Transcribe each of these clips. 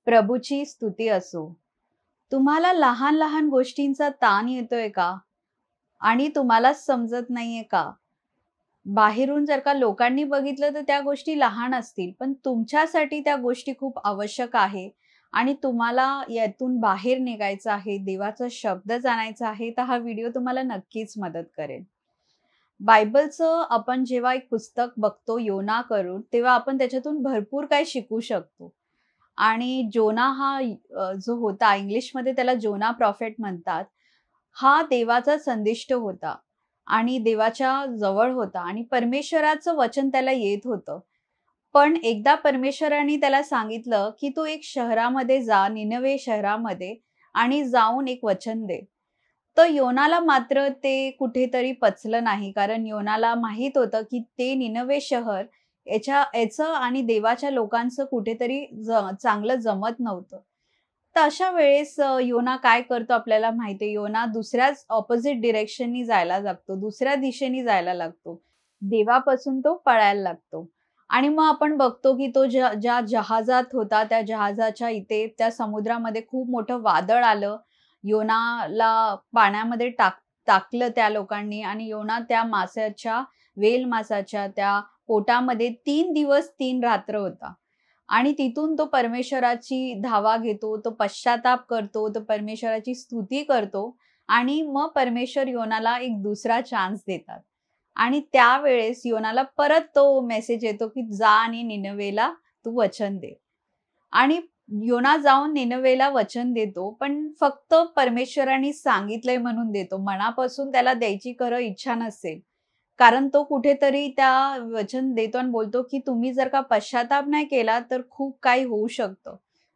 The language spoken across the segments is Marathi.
प्रभूची स्तुती असो. तुम्हाला लहान-लहान गोष्टींचा ताण येतोय का? आणि तुम्हालाच समजत नाहीये का? बाहेरून जर का लोकांनी बघितलं तर त्या गोष्टी लहान असतील, पण तुमच्यासाठी त्या गोष्टी खूप आवश्यक आहे आणि तुम्हाला यातून बाहेर निघायचं आहे, देवाचा शब्द जाणायचा आहे, तर हा व्हिडिओ तुम्हाला नक्कीच मदत करेल. बायबलचं आपण जेव्हा एक पुस्तक बघतो योना करून, तेव्हा आपण त्याच्यातून भरपूर काही शिकू शकतो. आणि जोना हा जो होता इंग्लिशमध्ये त्याला जोना प्रॉफेट म्हणतात. हा देवाचा संदिष्ट होता आणि देवाच्या जवळ होता आणि परमेश्वराचं वचन त्याला येत होतं. पण एकदा परमेश्वराने त्याला सांगितलं, की "तू एक शहरामध्ये जा, निनवे शहरामध्ये आणि जाऊन एक वचन दे." तर योनाला मात्र ते कुठेतरी पचलं नाही. कारण योनाला माहीत होतं, की ते निनवे शहर याचं आणि देवाच्या लोकांचं कुठेतरी चांगलं जमत नव्हतं. तर अशा वेळेस योना काय करतो आपल्याला माहिती आहे. योना दुसऱ्याच अपोझिट डायरेक्शननी जायला लागतो. दुसऱ्या दिशेने जायला लागतो. देवापासून तो पळायला लागतो. आणि मग आपण बघतो, की तो ज्या जहाजात होता, त्या जहाजाच्या इथे त्या समुद्रामध्ये खूप मोठं वादळ आलं. योनाला पाण्यामध्ये टाकलं त्या लोकांनी आणि योना त्या माशाच्या, व्हेल मासाच्या त्या पोटामध्ये 3 दिवस 3 रात्र होता. आणि तिथून तो परमेश्वराची धावा घेतो, तो पश्चाताप करतो, तो परमेश्वराची स्तुती करतो आणि मग परमेश्वर योनाला एक दुसरा चान्स देतात. आणि त्यावेळेस योनाला परत तो मेसेज येतो, की जा आणि निनवेला तू वचन दे. आणि योना जाऊन निनवेला वचन देतो, पण फक्त परमेश्वराने सांगितलंय म्हणून देतो. मनापासून त्याला द्यायची खरं इच्छा नसेल. कारण तो कुठेतरी त्या वचन देतो आणि बोलतो, की तुम्ही जर का पश्चाताप नाही केला, तर खूप काही होऊ शकतं.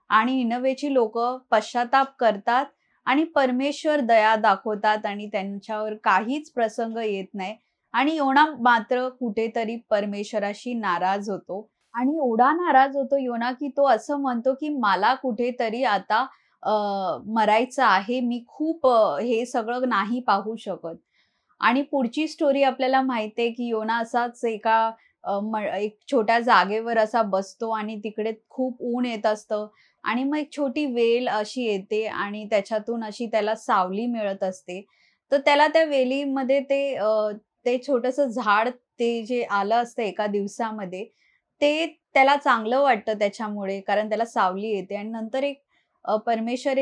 आणि निनवेची लोकं पश्चाताप करतात आणि परमेश्वर दया दाखवतात आणि त्यांच्यावर काहीच प्रसंग येत नाही. आणि योना मात्र कुठेतरी परमेश्वराशी नाराज होतो आणि एवढा नाराज होतो योना, की तो असं म्हणतो, की मला कुठेतरी आता मरायचं आहे. मी खूप हे सगळं नाही पाहू शकत. आणि पुढची स्टोरी आपल्याला माहिती आहे, की योना असाच एक छोट्या जागेवर असा बसतो आणि तिकडे खूप ऊन येत असतं आणि मग एक छोटी वेल अशी येते आणि त्याच्यातून अशी त्याला सावली मिळत असते. तर त्याला त्या वेलीमध्ये ते छोटंसं झाड ते जे आलं असतं एका दिवसामध्ये, ते त्याला चांगलं वाटतं त्याच्यामुळे कारण त्याला सावली येते आणि नंतर परमेश्वर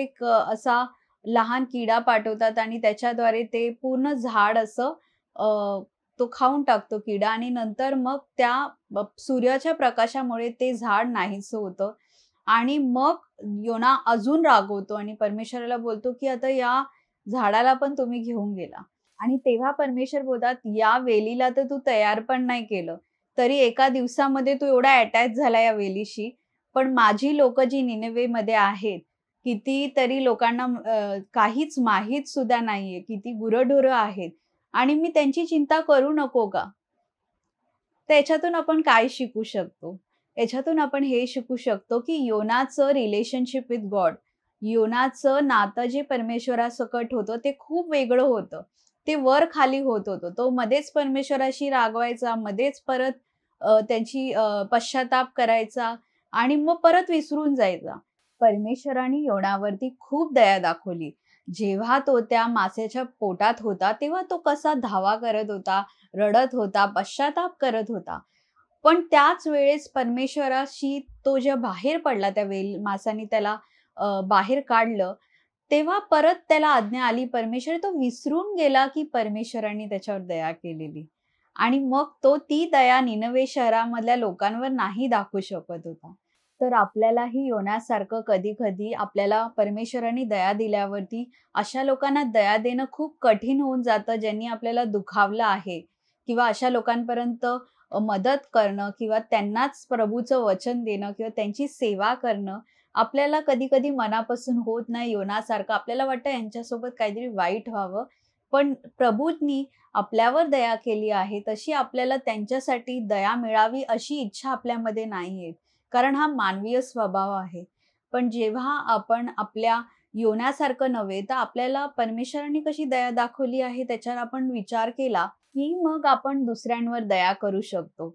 असा लहान किडा पाठवतात आणि त्याच्याद्वारे ते पूर्ण झाड असं तो खाऊन टाकतो किडा आणि नंतर मग त्या सूर्याच्या प्रकाशामुळे ते झाड नाहीसं होतं आणि मग योना अजून रागवतो आणि परमेश्वराला बोलतो, की "आता या झाडाला पण तुम्ही घेऊन गेला." आणि तेव्हा परमेश्वर बोलतात, "या वेलीला तर तू तयार पण नाही केलं. तरी एका दिवसामध्ये तू एवढा अटॅच झाला या वेलीशी. पण माझी लोकं जी निनेवेमध्ये आहेत, कितीतरी लोकांना काहीच माहीत सुद्धा नाहीये. किती गुरंढोरं आहेत आणि मी त्यांची चिंता करू नको का? तर याच्यातून आपण काय शिकू शकतो? याच्यातून आपण हे शिकू शकतो, की योनाचं रिलेशनशिप विथ गॉड, योनाचं नातं जे परमेश्वरासकट होतं, ते खूप वेगळं होतं. ते वर-खाली होत होतं. तो मध्येच परमेश्वराशी रागवायचा, मध्येच परत त्यांची पश्चाताप करायचा आणि मग परत विसरून जायचा. परमेश्वराने योनावरती खूप दया दाखवली. जेव्हा तो त्या मासेच्या पोटात होता, तेव्हा तो कसा धावा करत होता, रडत होता, पश्चाताप करत होता. पण त्याच वेळेस परमेश्वराशी तो जेव्हा बाहेर पडला त्या मासाने त्याला बाहेर काढलं, तेव्हा परत त्याला आज्ञा आली परमेश्वर तो विसरून गेला, की परमेश्वराने त्याच्यावर दया केलेली. आणि मग तो ती दया निनवे शहरामधल्या लोकांवर नाही दाखवू शकत होता. तर आपल्यालाही योनासारखं कधी-कधी आपल्याला परमेश्वराने दया दिल्यावरती अशा लोकांना दया देणं खूप कठीण होऊन जातं, ज्यांनी आपल्याला दुखावलं आहे किंवा अशा लोकांपर्यंत मदत करणं किंवा त्यांनाच प्रभूचं वचन देणं किंवा त्यांची सेवा करणं आपल्याला कधी-कधी मनापासून होत नाही योनासारखं. आपल्याला वाटतं यांच्यासोबत काहीतरी वाईट व्हावं. पण प्रभूंनी आपल्यावर दया केली आहे, तशी आपल्याला त्यांच्यासाठी दया मिळावी अशी इच्छा आपल्यामध्ये नाहीये. कारण हा मानवीय स्वभाव आहे. पण जेव्हा आपण आपल्या योनासारखं नव्हे, तर आपल्याला परमेश्वराने कशी दया दाखवली आहे त्याच्यावर आपण विचार केला, की मग आपण दुसऱ्यांवर दया करू शकतो.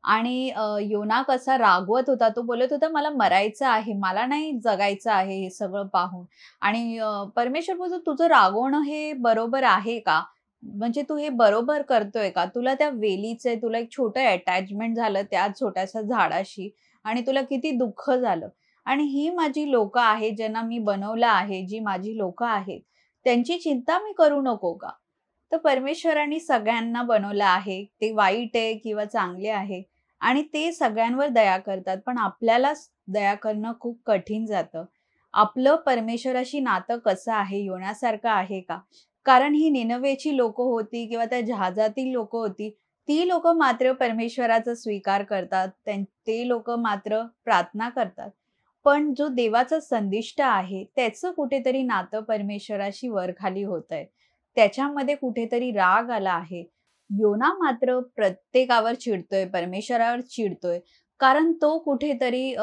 आणि योना कसा रागवत होता. तो बोलत होता, "मला मरायचं आहे. मला नाही जगायचं आहे हे सगळं पाहून." आणि परमेश्वर बोलतो, "तुझं रागवणं हे बरोबर आहे का? म्हणजे तू हे बरोबर करतोय का? तुला त्या वेलीचं तुला एक छोटं अटॅचमेंट झालं त्या छोट्याशा झाडाशी आणि तुला किती दुःख झालं. आणि ही माझी लोकं आहेत, ज्यांना मी बनवलं आहे, जी माझी लोकं आहेत, त्यांची चिंता मी करू नको का?" तर परमेश्वराने सगळ्यांना बनवलं आहे. ते वाईट आहे किंवा चांगले आहे आणि ते सगळ्यांवर दया करतात. पण आपल्यालाच दया करणं खूप कठीण जातं. आपलं परमेश्वराशी नातं कसं आहे? योनासारखं आहे का? कारण ही निनवेची लोकं होती किंवा त्या जहाजातील लोकं होती. ती लोकं मात्र परमेश्वराचा स्वीकार करतात. ते लोकं मात्र प्रार्थना करतात. पण जो देवाचा संदिष्ट आहे, त्याचं कुठेतरी नातं परमेश्वराशी वर-खाली होतंय. त्याच्यामध्ये कुठेतरी राग आला आहे. योना मात्र प्रत्येकावर चिडतोय, परमेश्वरावर चिडतोय. कारण तो कुठेतरी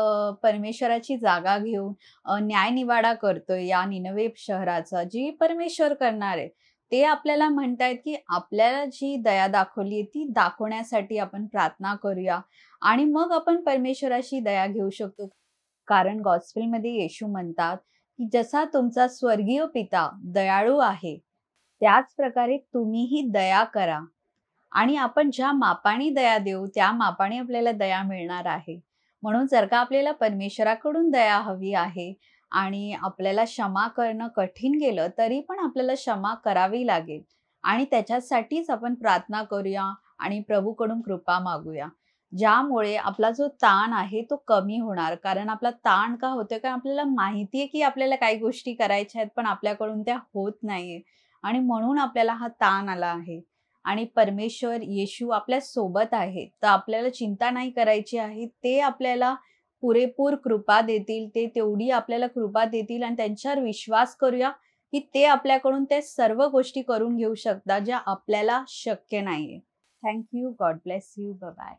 परमेश्वराची जागा घेऊन न्यायनिवाडा करतोय या निनवे शहराचा, जी परमेश्वर करणार आहे. ते आपल्याला म्हणतायत, की आपल्याला जी दया दाखवली आहे, ती दाखवण्यासाठी आपण प्रार्थना करूया आणि मग आपण परमेश्वराशी दया घेऊ शकतो. कारण गॉस्पेलमध्ये येशू म्हणतात, की जसा तुमचा स्वर्गीय पिता दयाळू आहे, त्याच प्रकारे तुम्हीही दया करा. आणि आपण ज्या मापाने दया देऊ, त्या मापाने आपल्याला दया मिळणार आहे. म्हणून जर का आपल्याला परमेश्वराकडून दया हवी आहे आणि आपल्याला क्षमा करणं कठीण गेलं, तरी पण आपल्याला क्षमा करावी लागेल आणि त्याच्यासाठीच आपण प्रार्थना करूया आणि प्रभूकडून कृपा मागूया. ज्यामुळे आपला जो ताण आहे तो कमी होणार. कारण आपला ताण का होतोय? कारण आपल्याला माहिती आहे, की आपल्याला काही गोष्टी करायच्या आहेत, पण आपल्याकडून त्या होत नाहीये आणि म्हणून आपल्याला हा ताण आला आहे. आणि परमेश्वर, येशू आपल्या सोबत आहे. तर आपल्याला चिंता नाही करायची आहे. ते आपल्याला पुरेपूर कृपा देतील. ते तेवढी आपल्याला कृपा देतील आणि त्यांच्यावर विश्वास करूया, की ते आपल्याकडून त्या सर्व गोष्टी करून घेऊ शकतात, ज्या आपल्याला शक्य नाहीये. Thank you. God bless you. Bye-bye.